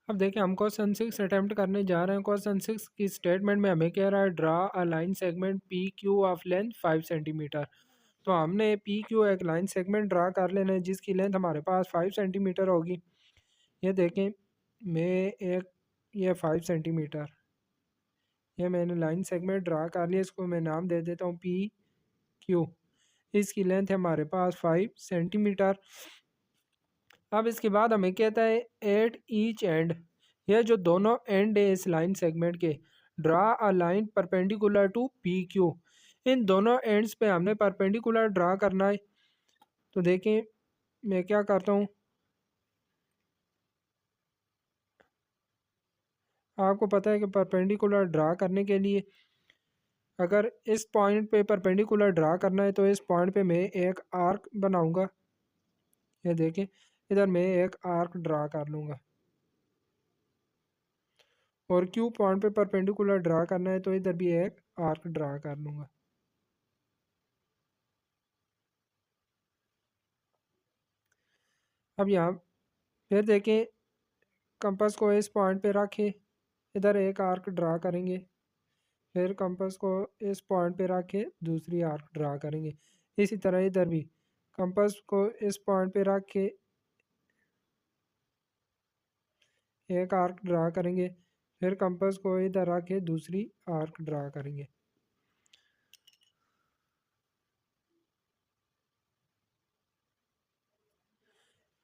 अब देखिए हम क्वेश्चन 6 अटेम्प्ट करने जा रहे हैं। क्वेश्चन 6 की स्टेटमेंट में हमें कह रहा है draw a line segment P Q of length 5 centimetre. तो हमने पी क्यू एक लाइन सेगमेंट ड्रा कर लेना है जिसकी लेंथ हमारे पास 5 सेंटीमीटर होगी। ये देखें, मैं एक ये 5 सेंटीमीटर ये मैंने लाइन सेगमेंट ड्रा कर लिया। इसको मैं नाम दे देता हूँ पी क्यू। इसकी लेंथ है हमारे पास 5 सेंटीमीटर। अब इसके बाद हमें कहता है एट ईच एंड, यह जो दोनों एंड है इस लाइन सेगमेंट के, draw a line perpendicular to P Q. इन दोनों एंड्स पे हमने परपेंडिकुलर ड्रा करना है। तो देखें मैं क्या करता हूँ, आपको पता है कि परपेंडिकुलर ड्रा करने के लिए अगर इस पॉइंट पे परपेंडिकुलर ड्रा करना है तो इस पॉइंट पे मैं एक आर्क बनाऊंगा। ये देखें, इधर मैं एक आर्क ड्रा कर लूँगा और क्यू पॉइंट पे परपेंडिकुलर ड्रा करना है तो इधर भी एक आर्क ड्रा कर लूँगा। अब यहाँ फिर देखें, कंपास को इस पॉइंट पे रखें, इधर एक आर्क ड्रा करेंगे, फिर कंपास को इस पॉइंट पे रख के दूसरी आर्क ड्रा करेंगे। इसी तरह इधर भी कंपास को इस पॉइंट पे रख के एक आर्क ड्रा करेंगे, फिर कंपास को इधर रख के दूसरी आर्क ड्रा करेंगे।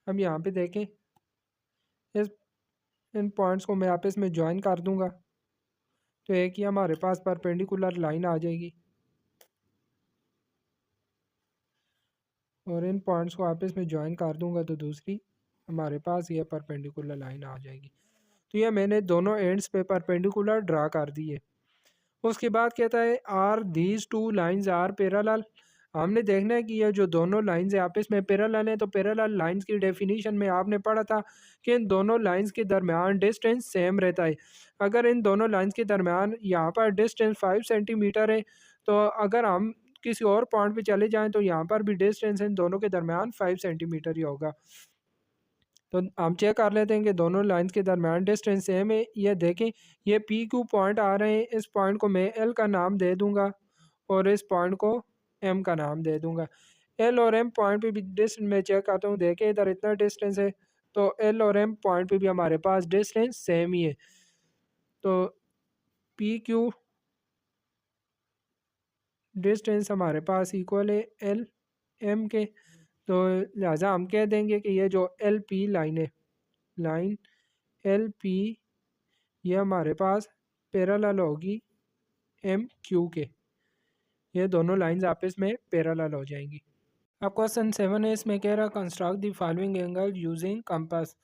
अब यहाँ पे देखें, इस इन पॉइंट्स को मैं आपस में ज्वाइन कर दूंगा तो एक ही हमारे पास परपेंडिकुलर लाइन आ जाएगी और इन पॉइंट्स को आपस में ज्वाइन कर दूंगा तो दूसरी हमारे पास ये परपेंडिकुलर लाइन आ जाएगी। तो ये मैंने दोनों एंड्स पे परपेंडिकुलर ड्रा कर दिए। उसके बाद कहता है are these two lines are parallel. हमने देखना है कि ये जो दोनों लाइंस है आपस में पैरेलल हैं। तो पैरेलल लाइंस की डेफिनेशन में आपने पढ़ा था कि इन दोनों लाइंस के दरमियान डिस्टेंस सेम रहता है। अगर इन दोनों लाइंस के दरमियान यहाँ पर डिस्टेंस 5 सेंटीमीटर है तो अगर हम किसी और पॉइंट पे चले जाएं तो यहाँ पर भी डिस्टेंस इन दोनों के दरमियान 5 सेंटीमीटर ही होगा। तो हम चेक कर लेते हैं कि दोनों लाइंस के दरमियान डिस्टेंस सेम है। ये देखें, ये पी क्यू पॉइंट आ रहे हैं, इस पॉइंट को मैं एल का नाम दे दूंगा और इस पॉइंट को एम का नाम दे दूंगा। एल और एम पॉइंट पे भी डिस्टेंस मैं चेक करता हूँ, देखें इधर इतना डिस्टेंस है तो एल और एम पॉइंट पे भी हमारे पास डिस्टेंस सेम ही है। तो पी क्यू डिस्टेंस हमारे पास इक्वल है एल एम के। तो लिहाजा हम कह देंगे कि ये जो एल पी लाइन है, लाइन एल पी, ये हमारे पास पैरेलल होगी एम क्यू के। ये दोनों लाइंस आपस में पैरेलल हो जाएंगी। अब क्वेश्चन 7 है, इसमें कह रहा construct the following angle using compass.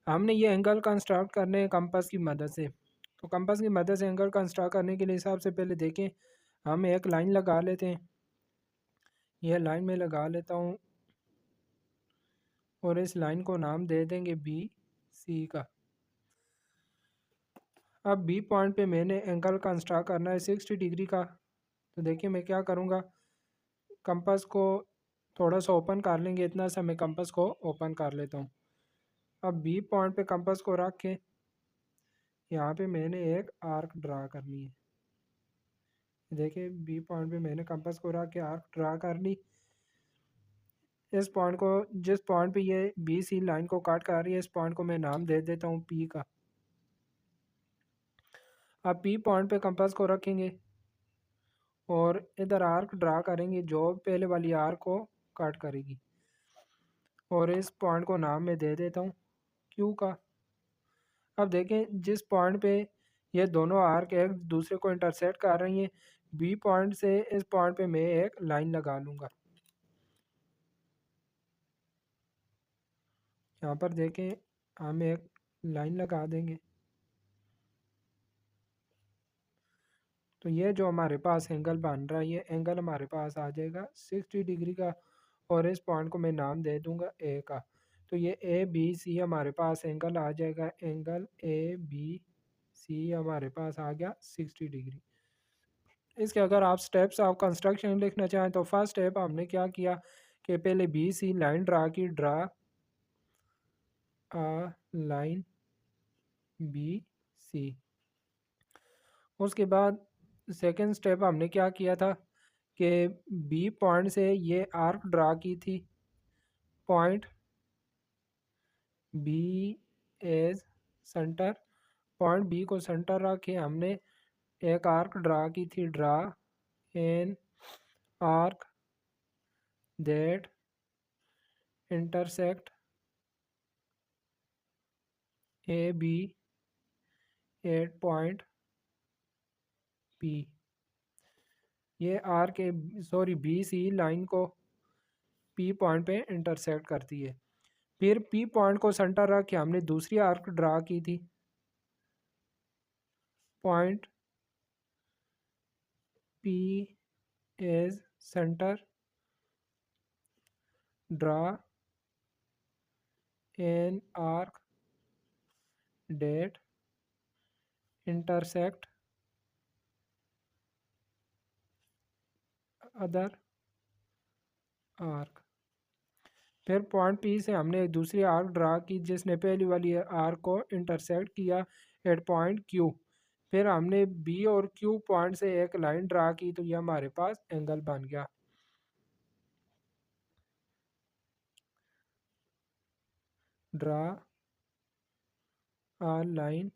हमने ये एंगल कंस्ट्रक्ट करने हैं कंपास की मदद से। तो कंपास की मदद से एंगल कंस्ट्रक्ट करने के लिए सबसे पहले देखें, हम एक लाइन लगा लेते हैं। यह लाइन में लगा लेता हूँ और इस लाइन को नाम दे देंगे बी सी का। अब बी पॉइंट पे मैंने एंगल कंस्ट्रक्ट करना है 60 डिग्री का। तो देखिए मैं क्या करूँगा, कंपास को थोड़ा सा ओपन कर लेंगे, इतना सा मैं कंपास को ओपन कर लेता हूँ। अब बी पॉइंट पे कंपास को रख के यहाँ पे मैंने एक आर्क ड्रा करनी है। देखिए बी पॉइंट पे मैंने कंपास को रख के आर्क ड्रा कर ली। इस पॉइंट को, जिस पॉइंट पे ये बी सी लाइन को काट कर रही है, इस पॉइंट को मैं नाम दे देता हूँ पी का। अब पी पॉइंट पे कंपास को रखेंगे और इधर आर्क ड्रा करेंगे जो पहले वाली आर्क को काट करेगी और इस पॉइंट को नाम मैं दे देता हूँ क्यू का। अब देखें, जिस पॉइंट पे ये दोनों आर्क एक दूसरे को इंटरसेक्ट कर रही हैं, बी पॉइंट से इस पॉइंट पे मैं एक लाइन लगा लूँगा। यहाँ पर देखें, हम एक लाइन लगा देंगे। तो ये जो हमारे पास एंगल बन रहा है, ये एंगल हमारे पास आ जाएगा 60 डिग्री का और इस पॉइंट को मैं नाम दे दूंगा ए का। तो ये ए बी सी हमारे पास एंगल आ जाएगा, एंगल ए बी सी हमारे पास आ गया 60 डिग्री। इसके अगर आप स्टेप्स ऑफ कंस्ट्रक्शन लिखना चाहें तो फर्स्ट स्टेप हमने क्या किया कि पहले बी सी लाइन ड्रा की, draw a line B C. उसके बाद सेकंड स्टेप हमने क्या किया था कि बी पॉइंट से ये आर्क ड्रा की थी, point B as centre. Point B को सेंटर रख के हमने एक आर्क ड्रा की थी, draw an arc that intersect A B at point P. ये आर्क बी सी लाइन को पी पॉइंट पे इंटरसेक्ट करती है। फिर पी पॉइंट को सेंटर रख के हमने दूसरी आर्क ड्रा की थी, point P as centre, draw an arc that intersect other arc. फिर पॉइंट पी से हमने एक दूसरी आर्क ड्रा की जिसने पहली वाली आर्क को इंटरसेक्ट किया एट पॉइंट क्यू। फिर हमने बी और क्यू पॉइंट से एक लाइन ड्रा की, तो ये हमारे पास एंगल बन गया। Draw a line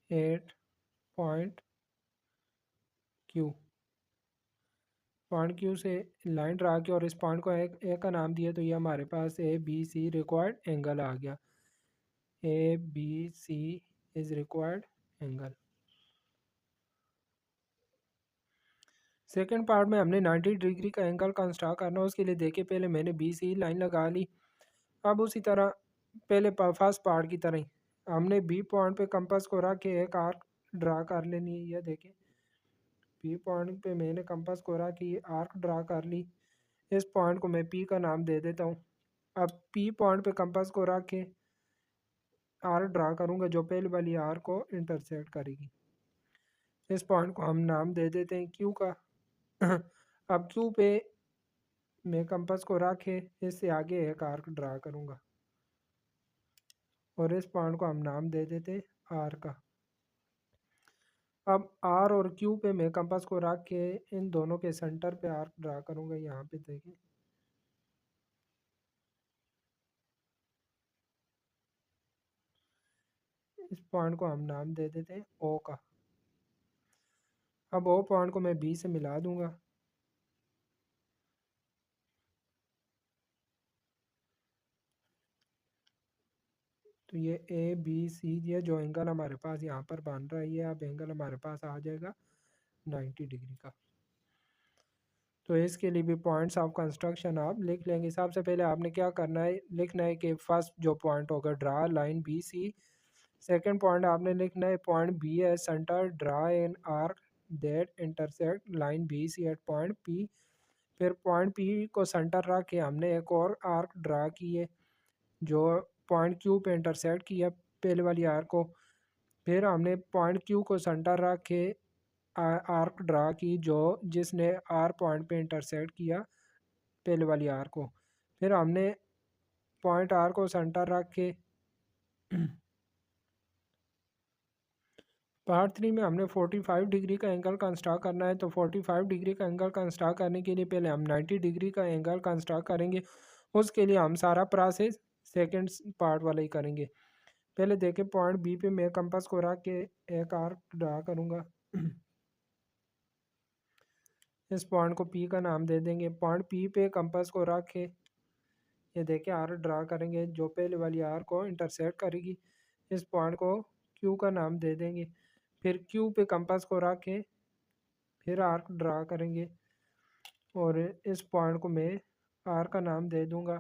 at point Q. Point Q से लाइन ड्रा की और इस पॉइंट को एक का नाम दिया, तो ये हमारे पास A B C required angle आ गया। A B C is required angle. Second part में हमने 90 डिग्री का एंगल कंस्ट्रक्ट करना, उसके लिए देखिए पहले मैंने बी सी लाइन लगा ली। अब उसी तरह पहले फर्स्ट पार्ट की तरह ही हमने बी पॉइंट पे कंपास को रख के एक आर्क ड्रा कर लेनी है। यह देखिए बी पॉइंट पे मैंने कंपास को रख के आर्क ड्रा कर ली। इस पॉइंट को मैं पी का नाम दे देता हूँ। अब पी पॉइंट पे कंपास को रख के आर्क ड्रा करूँगा जो पहले वाली आर्क को इंटरसेक्ट करेगी। इस पॉइंट को हम नाम दे देते हैं क्यू का। अब क्यू पे मैं कंपास को रख के इससे आगे एक आर्क ड्रा करूँगा और इस पॉइंट को हम नाम दे देते हैं आर का। अब आर और क्यू पे मैं कंपास को रख के इन दोनों के सेंटर पे आर्क ड्रा करूँगा। यहाँ पे देखिए इस पॉइंट को हम नाम दे देते हैं ओ का। अब ओ पॉइंट को मैं बी से मिला दूंगा, तो ये ए बी सी ये जो एंगल हमारे पास यहाँ पर बन रहा है, ये अब एंगल हमारे पास आ जाएगा 90 डिग्री का। तो इसके लिए भी पॉइंट्स ऑफ कंस्ट्रक्शन आप लिख लेंगे। सबसे पहले आपने क्या करना है, लिखना है कि फर्स्ट जो पॉइंट होगा draw line B C. Second point आपने लिखना है point B as centre, draw an arc that intersect line B C at point P. फिर पॉइंट पी को सेंटर रख के हमने एक और आर्क ड्रा की है जो पॉइंट क्यू पे इंटरसेक्ट किया पहले वाली आर्क को। फिर हमने पॉइंट क्यू को सेंटर रख के आर्क ड्रा की जो जिसने आर पॉइंट पे इंटरसेक्ट किया पहले वाली आर को। फिर हमने पॉइंट आर को सेंटर रख के पार्ट 3 में हमने 45 डिग्री का एंगल कंस्ट्रक्ट करना है। तो 45 डिग्री का एंगल कंस्ट्रक्ट करने के लिए पहले हम 90 डिग्री का एंगल कंस्ट्रक्ट करेंगे। उसके लिए हम सारा प्रोसेस सेकेंड पार्ट वाला ही करेंगे। पहले देखें पॉइंट बी पे मैं कंपास को रख के एक आर्क ड्रा करूँगा। इस पॉइंट को पी का नाम दे देंगे। पॉइंट पी पे कंपास को रख के ये देखिए आर्क ड्रा करेंगे जो पहले वाली आर्क को इंटरसेक्ट करेगी। इस पॉइंट को क्यू का नाम दे देंगे। फिर क्यू पे कंपास को रख के फिर आर्क ड्रा करेंगे और इस पॉइंट को मैं आर का नाम दे दूंगा।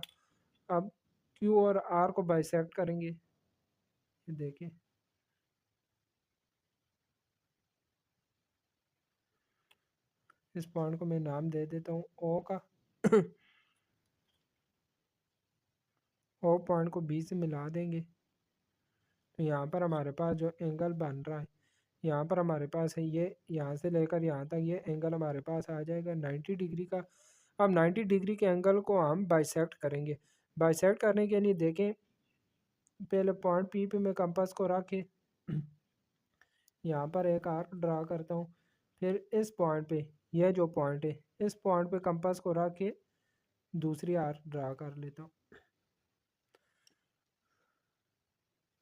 अब क्यू और आर को बाइसेक्ट करेंगे, ये देखिए इस पॉइंट को मैं नाम दे देता हूँ ओ का। ओ पॉइंट को बी से मिला देंगे, तो यहाँ पर हमारे पास जो एंगल बन रहा है यहाँ पर हमारे पास है ये यहाँ से लेकर यहाँ तक ये एंगल हमारे पास आ जाएगा 90 डिग्री का। अब 90 डिग्री के एंगल को हम बाइसेक्ट करेंगे। बाइसेक्ट करने के लिए देखें पहले पॉइंट पी पे मैं कंपास को रख के यहाँ पर एक आर्क ड्रा करता हूँ। फिर इस पॉइंट पे, यह जो पॉइंट है, इस पॉइंट पे कंपास को रख के दूसरी आर्क ड्रा कर लेता हूँ।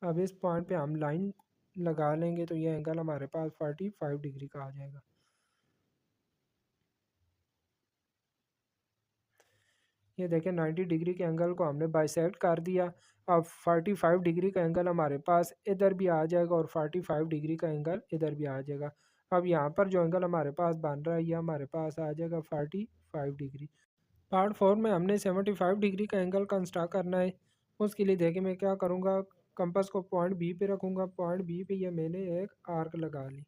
अब इस पॉइंट पे हम लाइन लगा लेंगे तो ये एंगल हमारे पास 45 डिग्री का आ जाएगा। ये देखें 90 डिग्री के एंगल को हमने बाइसेक्ट कर दिया। अब 45 डिग्री का एंगल हमारे पास इधर भी आ जाएगा और 45 डिग्री का एंगल इधर भी आ जाएगा। अब यहाँ पर जो एंगल हमारे पास बन रहा है ये हमारे पास आ जाएगा 45 डिग्री। पार्ट 4 में हमने 75 डिग्री का एंगल कंस्ट्रक्ट करना है। उसके लिए देखिए मैं क्या करूँगा, कंपास को पॉइंट बी पे रखूँगा। पॉइंट बी पे ये मैंने एक आर्क लगा ली।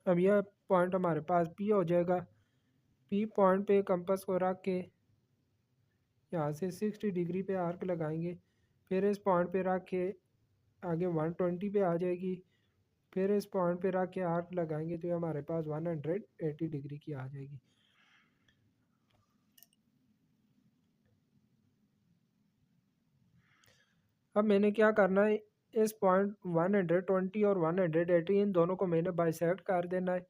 अब यह पॉइंट हमारे पास पी हो जाएगा। पी पॉइंट पे कंपास को रख के यहाँ से 60 डिग्री पे आर्क लगाएंगे। फिर इस पॉइंट पे रख के आगे 120 पे आ जाएगी। फिर इस पॉइंट पे रख के आर्क लगाएंगे तो ये हमारे पास 180 डिग्री की आ जाएगी। अब मैंने क्या करना है, इस पॉइंट 120 और 180 इन दोनों को मैंने बाइसेक्ट कर देना है।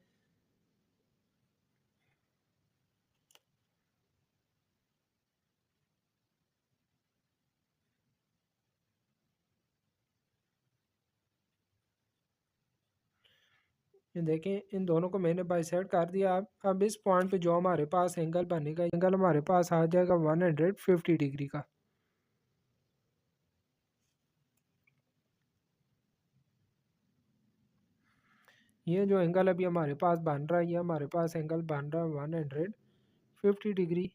ये देखें इन दोनों को मैंने बाइसेक्ट कर दिया। अब इस पॉइंट पे जो हमारे पास एंगल बनेगा, एंगल हमारे पास आ जाएगा 150 डिग्री का। ये जो एंगल अभी हमारे पास बन रहा है, ये हमारे पास एंगल बन रहा है 150 डिग्री।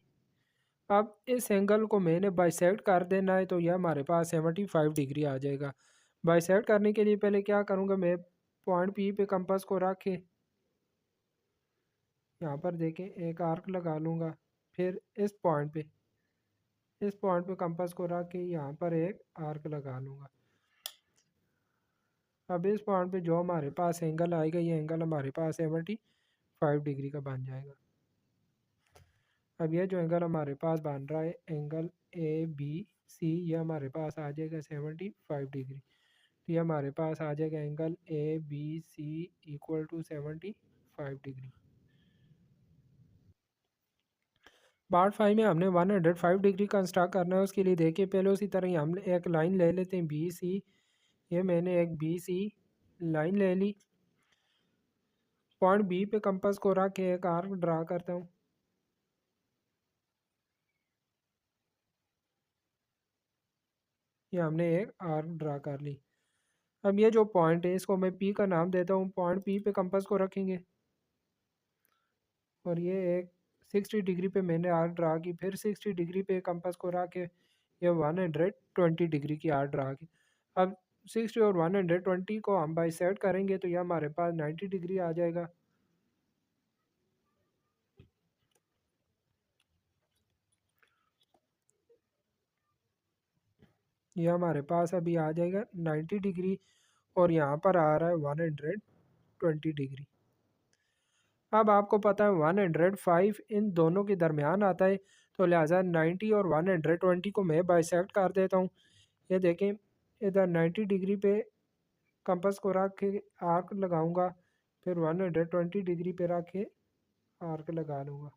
अब इस एंगल को मैंने बाइसेक्ट कर देना है तो यह हमारे पास 75 डिग्री आ जाएगा। बाइसेक्ट करने के लिए पहले क्या करूँगा, मैं पॉइंट पी पे कंपास को रख के यहाँ पर देखें एक आर्क लगा लूँगा। फिर इस पॉइंट पे कंपास को रख के यहाँ पर एक आर्क लगा लूँगा। अब इस पॉइंट पे जो हमारे पास एंगल आएगा, ये एंगल हमारे पास 75 डिग्री का बन जाएगा। अब यह जो एंगल हमारे पास बन रहा है, एंगल ए बी सी, ये हमारे पास आ जाएगा 75 डिग्री। तो ये हमारे पास आ जाएगा angle A B C equal to 75 degree. Part 5 में हमने 105 डिग्री कंस्ट्रक्ट करना है। उसके लिए देखिए पहले उसी तरह ही हम एक लाइन ले लेते हैं बी सी। ये मैंने एक बी सी लाइन ले ली। पॉइंट बी पे कंपास को रख के एक आर्क ड्रा करता हूँ। ये हमने एक आर्क ड्रा कर ली। अब ये जो पॉइंट है इसको मैं पी का नाम देता हूँ। पॉइंट पी पे कंपास को रखेंगे और ये एक 60 डिग्री पे मैंने आर्क ड्रा की। फिर 60 डिग्री पे कंपास को रख के ये 120 डिग्री की आर्क ड्रा की। अब 60 और 120 को हम बाइसेक्ट करेंगे तो ये हमारे पास 90 डिग्री आ जाएगा। ये हमारे पास अभी आ जाएगा 90 डिग्री और यहाँ पर आ रहा है 120 डिग्री। अब आपको पता है 105 इन दोनों के दरमियान आता है, तो लिहाजा 90 और 120 को मैं बाइसेक्ट कर देता हूँ। ये देखें इधर 90 डिग्री पे कंपास को रख के आर्क लगाऊंगा। फिर 120 डिग्री पे रख के आर्क लगा लूँगा।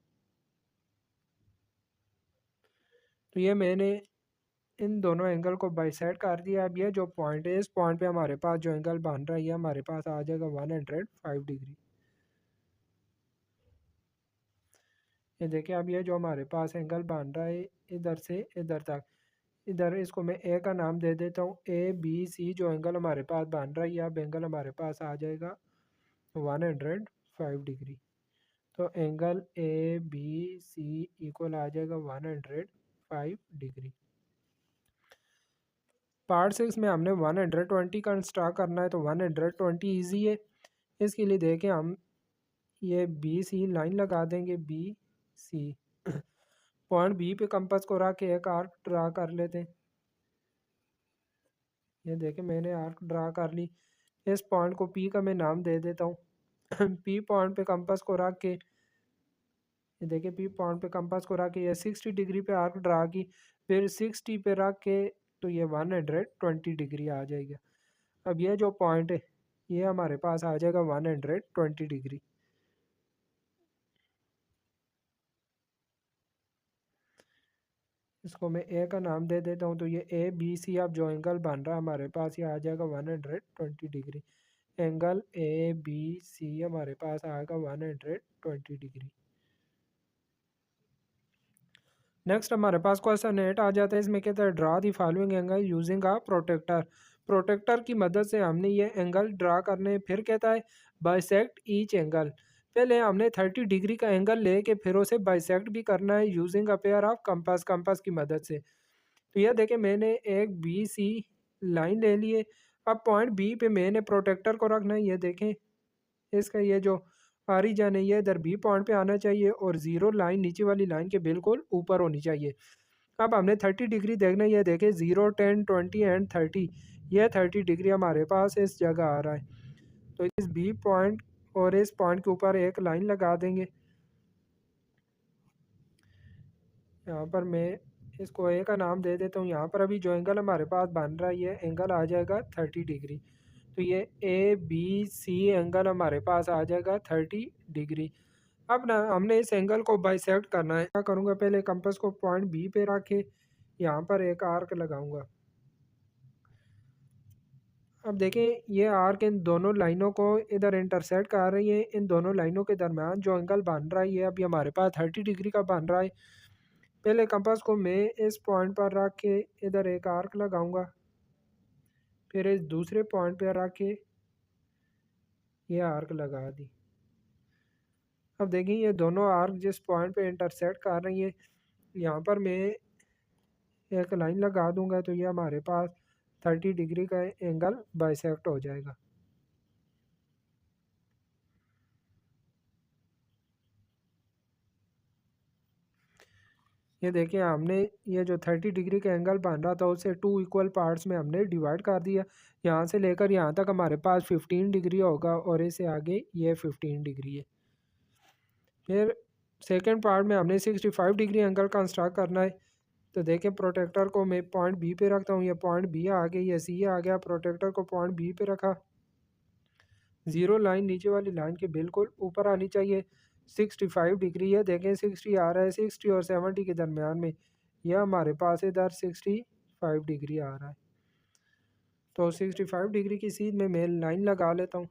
तो ये मैंने इन दोनों एंगल को बाइसेक्ट कर दिया। अब ये जो पॉइंट है, इस पॉइंट पे हमारे पास जो एंगल बन रहा है ये हमारे पास आ जाएगा 105 डिग्री। ये देखिए अब ये जो हमारे पास एंगल बन रहा है इधर से इधर तक, इधर इसको मैं ए का नाम दे देता हूँ। ए बी सी जो एंगल हमारे पास बन रहा है ये अब एंगल हमारे पास आ जाएगा 105 डिग्री। तो angle A B C equal आ जाएगा 105 डिग्री। पार्ट 6 में हमने 120 कंस्ट्रक्ट करना है, तो 120 ईजी है। इसके लिए देखें हम ये बी सी लाइन लगा देंगे, बी सी पॉइंट बी पे कंपास को रख के एक आर्क ड्रा कर लेते हैं। ये देखें मैंने आर्क ड्रा कर ली। इस पॉइंट को पी का मैं नाम दे देता हूँ। पी पॉइंट पे कंपास को रख के ये देखिए पी पॉइंट पे कंपास को रख के ये 60 डिग्री पे आर्क ड्रा की, फिर 60 पे रख के तो ये 120 डिग्री आ जाएगा। अब ये जो पॉइंट है ये हमारे पास आ जाएगा 120 डिग्री। इसको मैं ए का नाम दे देता हूँ, तो ये ए बी सी अब जो एंगल बन रहा है हमारे पास ये आ जाएगा 120 degree. Angle A B C हमारे पास आएगा 120 डिग्री। नेक्स्ट हमारे पास क्वेश्चन 8 आ जाता है, इसमें कहता है draw the following angle using a protractor. Protractor की मदद से हमने ये एंगल ड्रा करने, फिर कहता है बाइसेक्ट ईच एंगल। पहले हमने 30 डिग्री का एंगल लेके फिर उसे बाइसेक्ट भी करना है using a pair of compass, compass की मदद से। तो यह देखें मैंने एक बी सी लाइन ले लिए। अब पॉइंट बी पे मैंने प्रोटेक्टर को रखना है। ये देखें इसका ये जो ऑरिजिन है ये इधर बी पॉइंट पे आना चाहिए और ज़ीरो लाइन नीचे वाली लाइन के बिल्कुल ऊपर होनी चाहिए। अब हमने 30 डिग्री देखना है। ये देखें 0 10 20 एंड 30, ये 30 डिग्री हमारे पास इस जगह आ रहा है। तो इस बी पॉइंट और इस पॉइंट के ऊपर एक लाइन लगा देंगे। यहाँ पर मैं इसको ए का नाम दे देता हूँ। यहाँ पर अभी जो एंगल हमारे पास बन रहा है ये एंगल आ जाएगा 30 डिग्री। तो ये ए बी सी एंगल हमारे पास आ जाएगा 30 डिग्री। अब ना हमने इस एंगल को बाइसेक्ट करना है। क्या करूँगा, पहले कंपास को पॉइंट बी पे रखे, यहाँ पर एक आर्क लगाऊंगा। अब देखें ये आर्क इन दोनों लाइनों को इधर इंटरसेक्ट कर रही है। इन दोनों लाइनों के दरमियान जो एंगल बन रहा है ये अभी हमारे पास 30 डिग्री का बन रहा है। पहले कंपास को मैं इस पॉइंट पर रख के इधर एक आर्क लगाऊंगा, फिर इस दूसरे पॉइंट पर रख के ये आर्क लगा दी। अब देखें ये दोनों आर्क जिस पॉइंट पे इंटरसेक्ट कर रही है यहाँ पर मैं एक लाइन लगा दूंगा, तो ये हमारे पास 30 डिग्री का एंगल बाइसेक्ट हो जाएगा। ये देखिए हमने ये जो 30 डिग्री का एंगल बन रहा था उसे 2 इक्वल पार्ट्स में हमने डिवाइड कर दिया। यहाँ से लेकर यहाँ तक हमारे पास 15 डिग्री होगा और इससे आगे ये 15 डिग्री है। फिर सेकंड पार्ट में हमने 65 डिग्री एंगल कंस्ट्रक्ट करना है। तो देखें प्रोटेक्टर को मैं पॉइंट बी पे रखता हूँ। ये पॉइंट बी आ गया, ये सी आ गया। प्रोटेक्टर को पॉइंट बी पे रखा, ज़ीरो लाइन नीचे वाली लाइन के बिल्कुल ऊपर आनी चाहिए। 65 डिग्री है, देखें 60 आ रहा है, 60 और 70 के दरमियान में यह हमारे पास इधर 65 डिग्री आ रहा है। तो 65 डिग्री की सीध में मैं लाइन लगा लेता हूँ।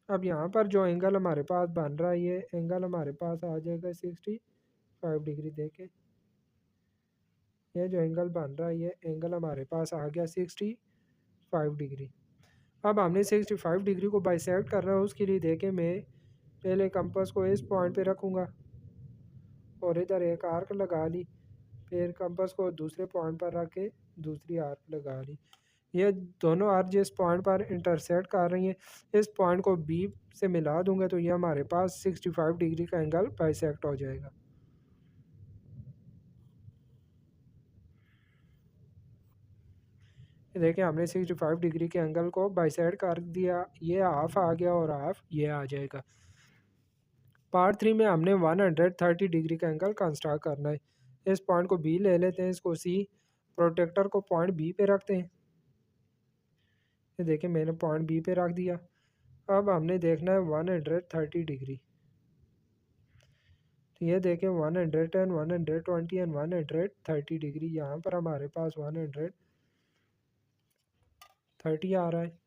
अब यहाँ पर जो एंगल हमारे पास बन रहा है ये एंगल हमारे पास आ जाएगा 65 डिग्री। देखें ये जो एंगल बन रहा है ये एंगल हमारे पास आ गया 65 डिग्री। अब हमने 65 डिग्री को बाइसेक्ट करना है, उसके लिए देखें मैं पहले कंपास को इस पॉइंट पे रखूँगा और इधर एक आर्क लगा ली, फिर कंपास को दूसरे पॉइंट पर रख के दूसरी आर्क लगा ली। ये दोनों आर्क जिस पॉइंट पर इंटरसेक्ट कर रही हैं इस पॉइंट को बी से मिला दूंगा, तो ये हमारे पास 65 डिग्री का एंगल बाइसेक्ट हो जाएगा। देखिए हमने 65 डिग्री के एंगल को बाइसेक्ट कर दिया, ये हाफ आ गया और हाफ ये आ जाएगा। पार्ट 3 में हमने 130 डिग्री का एंगल कंस्ट्रक्ट करना है। इस पॉइंट को बी ले लेते हैं, इसको सी, प्रोटेक्टर को पॉइंट बी पे रखते हैं। ये देखिए मैंने पॉइंट बी पे रख दिया। अब हमने देखना है 130 डिग्री। तो ये देखें 110 120 एंड 130 डिग्री, यहाँ पर हमारे पास 130 आ रहा है।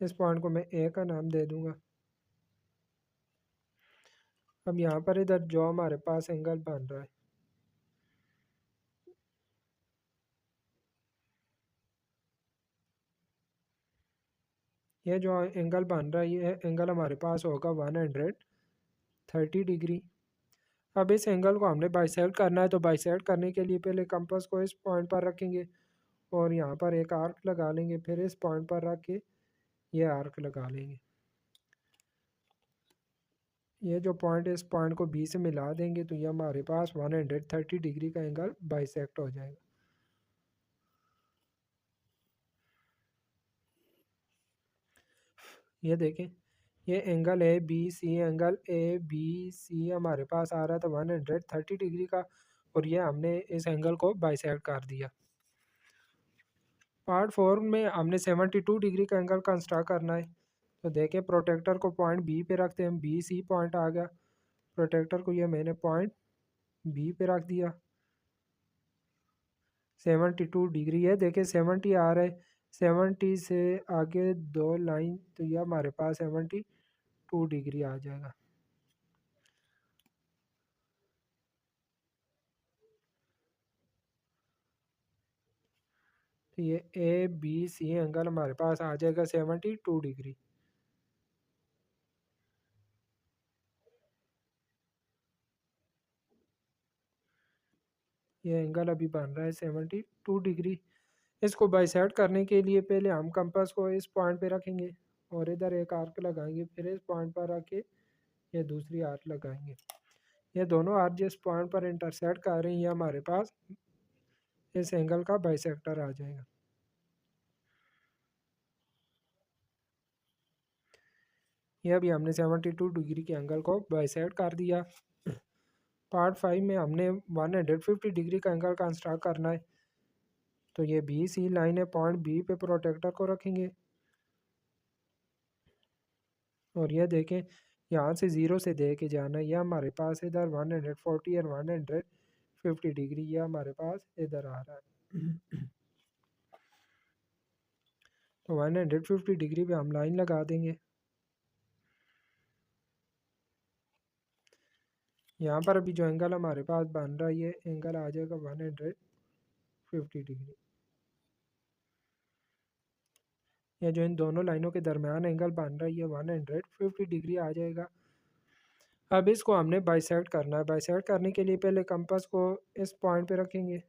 इस पॉइंट को मैं ए का नाम दे दूंगा। अब यहाँ पर इधर जो हमारे पास एंगल बन रहा है ये जो एंगल बन रहा है ये एंगल हमारे पास होगा 130 डिग्री। अब इस एंगल को हमने बाइसेक्ट करना है, तो बाइसेक्ट करने के लिए पहले कंपास को इस पॉइंट पर रखेंगे और यहाँ पर एक आर्क लगा लेंगे, फिर इस पॉइंट पर रख के ये आर्क लगा लेंगे। ये जो पॉइंट है इस पॉइंट को बी से मिला देंगे तो ये हमारे पास 130 डिग्री का एंगल बाइसेक्ट हो जाएगा। ये देखें, ये angle A B C, angle A B C हमारे पास आ रहा था 130 डिग्री का, और ये हमने इस एंगल को बाइसेक्ट कर दिया। पार्ट 4 में हमने 72 डिग्री का एंगल कंस्ट्रक्ट करना है। तो देखें, प्रोटेक्टर को पॉइंट बी पे रखते हैं, बी सी पॉइंट आ गया, प्रोटेक्टर को ये मैंने पॉइंट बी पे रख दिया। 72 डिग्री है, देखें 70 आ रहा है, 70 से आगे 2 लाइन तो ये हमारे पास 72 डिग्री आ जाएगा। तो ये ए बी सी एंगल हमारे पास आ जाएगा 72 डिग्री। ये एंगल अभी बन रहा है 72 डिग्री। इसको बाइसेक्ट करने के लिए पहले हम कंपास को इस पॉइंट पे रखेंगे और इधर एक आर्क लगाएंगे, फिर इस पॉइंट पर रख के ये दूसरी आर्क लगाएंगे। ये दोनों आर्क जिस पॉइंट पर इंटरसेक्ट कर रहे हैं ये हमारे पास इस एंगल का बाइसेक्टर आ जाएगा। ये अभी हमने 72 डिग्री के एंगल को बाइसेक्ट कर दिया। पार्ट 5 में हमने 150 डिग्री का एंगल कंस्ट्रक्ट करना है। तो ये बी सी लाइन है, पॉइंट बी पे प्रोटेक्टर को रखेंगे और ये देखें यहाँ से ज़ीरो से दे के जाना है। यह हमारे पास इधर 140 और 150 डिग्री यह हमारे पास इधर आ रहा है। तो 150 डिग्री पे हम लाइन लगा देंगे। यहाँ पर अभी जो एंगल हमारे पास बन रहा है ये एंगल आ जाएगा 150 डिग्री। या जो इन दोनों लाइनों के दरमियान एंगल बन रहा है ये 150 डिग्री आ जाएगा। अब इसको हमने बाइसेक्ट करना है। बाइसेक्ट करने के लिए पहले कंपास को इस पॉइंट पे रखेंगे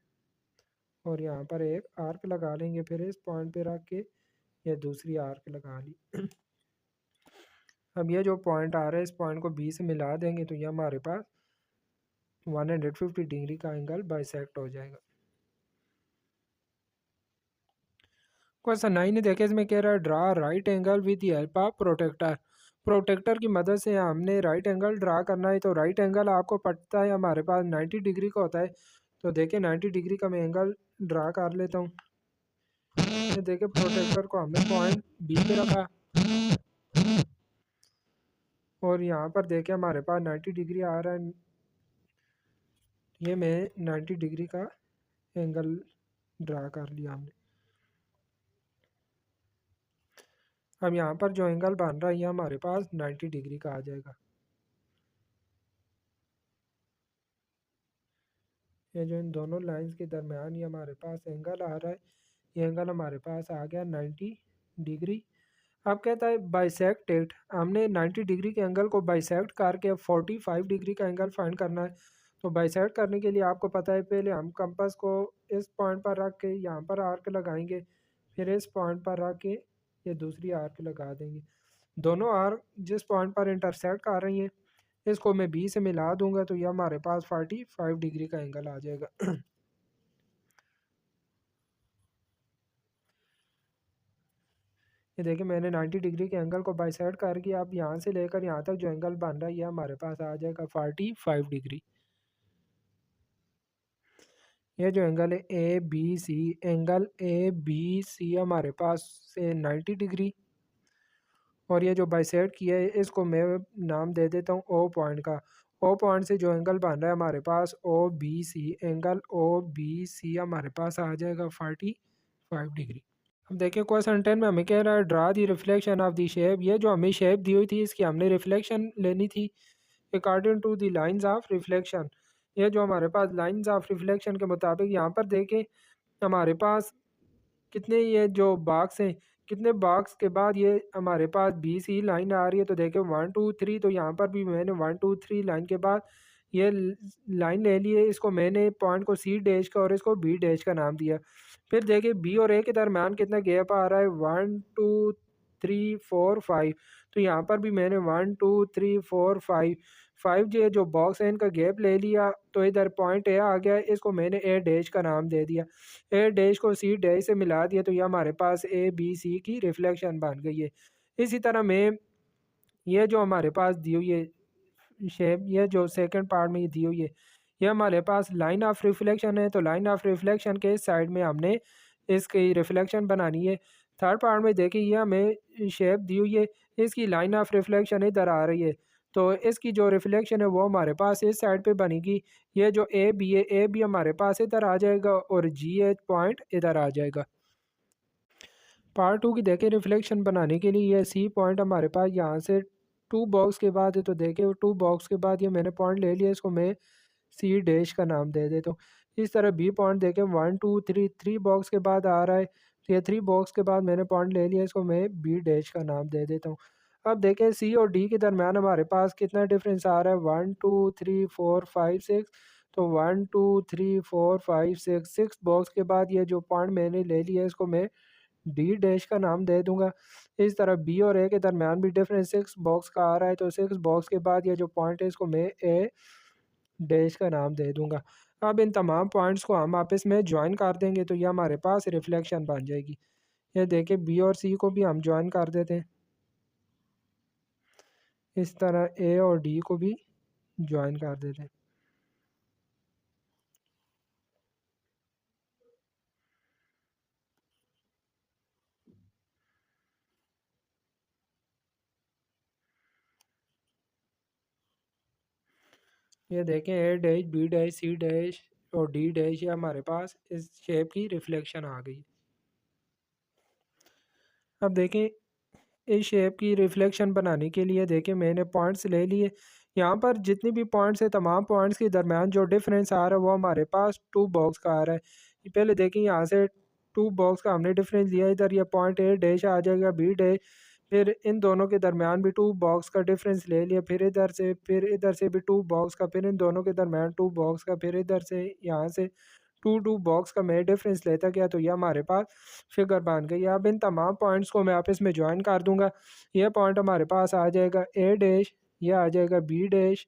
और यहाँ पर एक आर्क लगा लेंगे, फिर इस पॉइंट पे रख के ये दूसरी आर्क लगा ली। अब ये जो पॉइंट आ रहा है इस पॉइंट को बी से मिला देंगे तो ये हमारे पास 150 डिग्री का एंगल बाइसेक्ट हो जाएगा। क्वेश्चन 9 देखे, इसमें कह रहा है draw right angle with the help of protractor. Protractor की मदद से हमने राइट एंगल ड्रा करना है। तो राइट एंगल आपको पता है हमारे पास 90 डिग्री का होता है। तो देखें 90 डिग्री का मैं एंगल ड्रा कर लेता हूँ। देखें प्रोटेक्टर को हमने पॉइंट बी पे रखा और यहाँ पर देखें हमारे पास 90 डिग्री आ रहा है। ये मैं 90 डिग्री का एंगल ड्रा कर लिया हमने। अब यहाँ पर जो एंगल बन रहा है ये हमारे पास 90 डिग्री का आ जाएगा। ये जो इन दोनों लाइंस के दरमियान ये हमारे पास एंगल आ रहा है ये एंगल हमारे पास आ गया 90 डिग्री। अब कहता है बाइसेक्ट इट। हमने 90 डिग्री के एंगल को बाइसेक्ट करके 45 डिग्री का एंगल फाइंड करना है। तो बाइसेक्ट करने के लिए आपको पता है पहले हम कंपास को इस पॉइंट पर रख के यहाँ पर आर्क लगाएंगे, फिर इस पॉइंट पर रख के ये दूसरी आर्क लगा देंगे। दोनों आर्क जिस पॉइंट पर इंटरसेक्ट कर रही हैं इसको मैं बी से मिला दूंगा तो ये हमारे पास 45 डिग्री का एंगल आ जाएगा। ये देखिए मैंने 90 डिग्री के एंगल को बाइसेक्ट करके अब यहाँ से लेकर यहाँ तक जो एंगल बन रहा है ये हमारे पास आ जाएगा 45 डिग्री। ये जो एंगल है A B C, angle A B C हमारे पास से 90 डिग्री और ये जो बाइसेक्ट किया है इसको मैं नाम दे देता हूँ ओ पॉइंट का। ओ पॉइंट से जो एंगल बन रहा है हमारे पास O B C, angle O B C हमारे पास आ जाएगा 45 डिग्री। अब देखिए क्वेश्चन 10 में हमें कह रहा है draw the reflection of the shape. ये जो हमें शेप दी हुई थी इसकी हमने रिफ्लेक्शन लेनी थी according to the lines of reflection. ये जो हमारे पास लाइंस ऑफ रिफ्लेक्शन के मुताबिक यहाँ पर देखें हमारे पास कितने ये जो बॉक्स हैं, कितने बॉक्स के बाद ये हमारे पास बी सी लाइन आ रही है। तो देखें 1 2 3, तो यहाँ पर भी मैंने 1 2 3 लाइन के बाद ये लाइन ले ली है। इसको मैंने पॉइंट को सी डैश का और इसको बी डैश का नाम दिया। फिर देखिए बी और ए के दरमियान कितना गैप आ रहा है 1 2 3 4 5। तो यहाँ पर भी मैंने 1 2 3 4 5 जो बॉक्स है इनका गैप ले लिया, तो इधर पॉइंट ए आ गया, इसको मैंने ए डैश का नाम दे दिया, ए डैश को सी डैश से मिला दिया, तो ये हमारे पास ए बी सी की रिफ्लेक्शन बन गई है। इसी तरह मैं ये जो हमारे पास दी हुई है शेप, ये जो सेकंड पार्ट में ये दी हुई है, ये हमारे पास लाइन ऑफ रिफ्लेक्शन है, तो लाइन ऑफ रिफ्लेक्शन के साइड में हमने इसकी रिफ्लेक्शन बनानी है। थर्ड पार्ट में देखिए ये हमें शेप दी हुई है, इसकी लाइन ऑफ रिफ्लेक्शन इधर आ रही है, तो इसकी जो रिफ्लेक्शन है वो हमारे पास इस साइड पे बनेगी। ये जो ए बी है, ए बी हमारे पास इधर आ जाएगा और जी एच पॉइंट इधर आ जाएगा। पार्ट टू की देखें रिफ्लेक्शन बनाने के लिए ये सी पॉइंट हमारे पास यहाँ से टू बॉक्स के बाद है, तो देखिए टू बॉक्स के बाद ये मैंने पॉइंट ले लिया, इसको मैं सी डैश का नाम दे देता हूँ। इस तरह बी पॉइंट देखें 1 2 3 थ्री बॉक्स के बाद आ रहा है, तो ये थ्री बॉक्स के बाद मैंने पॉइंट ले लिया, इसको मैं बी डैश का नाम दे देता हूँ। अब देखें सी और डी के दरमियान हमारे पास कितना डिफरेंस आ रहा है, 1 2 3 4 5 6, तो 1 2 3 4 5 6 सिक्स बॉक्स के बाद ये जो पॉइंट मैंने ले लिया इसको मैं डी डैश का नाम दे दूंगा। इस तरह बी और ए के दरमियान भी डिफरेंस सिक्स बॉक्स का आ रहा है, तो सिक्स बॉक्स के बाद ये जो पॉइंट है इसको मैं ए डैश का नाम दे दूंगा। अब इन तमाम पॉइंट्स को हम आपस में ज्वाइन कर देंगे, तो ये हमारे पास रिफ्लेक्शन बन जाएगी। ये देखिए बी और सी को भी हम ज्वाइन कर देते हैं, इस तरह ए और डी को भी ज्वाइन कर देते हैं। ये देखें A dash B dash C dash और डी डैश, ये हमारे पास इस शेप की रिफ्लेक्शन आ गई। अब देखें इस शेप की रिफ्लेक्शन बनाने के लिए देखें मैंने पॉइंट्स ले लिए, यहाँ पर जितनी भी पॉइंट्स है तमाम पॉइंट्स के दरमियान जो डिफरेंस आ रहा है वो हमारे पास टू बॉक्स का आ रहा है। पहले देखें यहाँ से टू बॉक्स का हमने डिफरेंस लिया, इधर ये पॉइंट ए डैश आ जाएगा बी डैश, फिर इन दोनों के दरमियान भी टू बॉक्स का डिफरेंस ले लिया, फिर इधर से भी टू बॉक्स का, फिर इन दोनों के दरमियान टू बॉक्स का, फिर इधर से यहाँ से टू टू बॉक्स का मैं डिफरेंस लेता गया, तो ये हमारे पास फिगर बन गई। अब इन तमाम पॉइंट्स को मैं आपस में ज्वाइन कर दूंगा, ये पॉइंट हमारे पास आ जाएगा ए डैश, ये आ जाएगा बी डैश,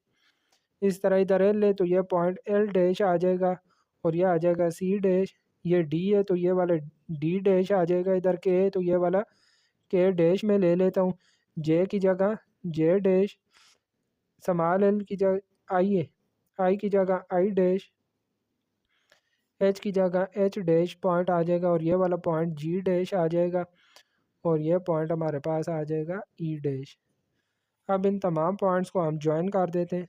इस तरह इधर एल है तो ये पॉइंट एल डैश आ जाएगा, और ये आ जाएगा सी डैश। ये डी है तो ये वाला डी डैश आ जाएगा, इधर के है तो ये वाला के डैश में ले लेता हूँ, जे की जगह जे डैश, स्मॉल एल की जगह आई है, आई की जगह आई डैश, एच की जगह एच डैश पॉइंट आ जाएगा, और ये वाला पॉइंट जी डैश आ जाएगा, और ये पॉइंट हमारे पास आ जाएगा ई डैश। अब इन तमाम पॉइंट्स को हम ज्वाइन कर देते हैं।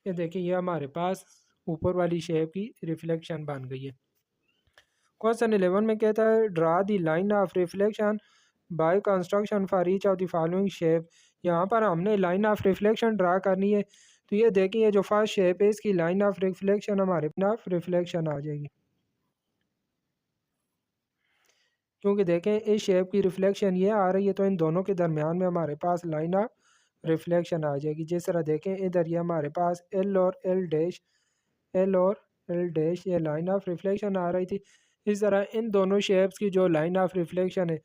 ये देखिए ये हमारे पास ऊपर वाली शेप की रिफ्लेक्शन बन गई है। क्वेश्चन 11 में कहता है draw the line of reflection by construction for each of the following shape. यहाँ पर हमने लाइन ऑफ रिफ्लेक्शन ड्रा करनी है, तो ये देखिए जो फर्स्ट शेप है इसकी लाइन ऑफ रिफ्लेक्शन हमारे ऑफ रिफ्लेक्शन आ जाएगी, क्योंकि देखें इस शेप की रिफ्लेक्शन ये आ रही है, तो इन दोनों के दरमियान में हमारे पास लाइन ऑफ रिफ्लेक्शन आ जाएगी। जिस तरह देखें इधर ये हमारे पास एल और एल डैश, एल और एल डैश ये लाइन ऑफ रिफ्लेक्शन आ रही थी। इस तरह इन दोनों शेप्स की जो लाइन ऑफ रिफ्लेक्शन है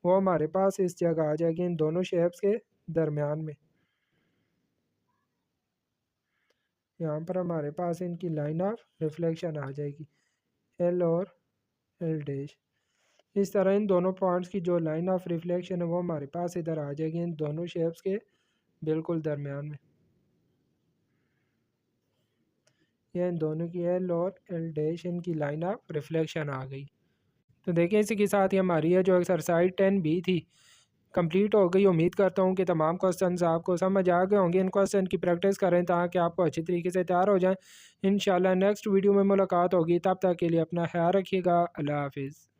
वो हमारे पास इस जगह आ जाएगी, इन दोनों शेप्स के दरमियान में। यहाँ पर हमारे पास इनकी लाइन ऑफ रिफ्लेक्शन आ जाएगी, एल और एल डैश। इस तरह इन दोनों पॉइंट्स की जो लाइन ऑफ रिफ्लेक्शन है वो हमारे पास इधर आ जाएगी, इन दोनों शेप्स के बिल्कुल दरमियान में। ये इन दोनों की एल और एल डैश इनकी लाइन ऑफ रिफ्लेक्शन आ गई। तो देखिए इसी के साथ ही हमारी ये जो एक्सरसाइज 10B थी कंप्लीट हो गई। उम्मीद करता हूँ कि तमाम क्वेश्चंस आपको समझ आ गए होंगे। इन क्वेश्चन की प्रैक्टिस करें ताकि आपको अच्छी तरीके से तैयार हो जाएं। इंशाल्लाह नेक्स्ट वीडियो में मुलाकात होगी, तब तक के लिए अपना ख्याल रखिएगा। अल्लाह हाफिज़।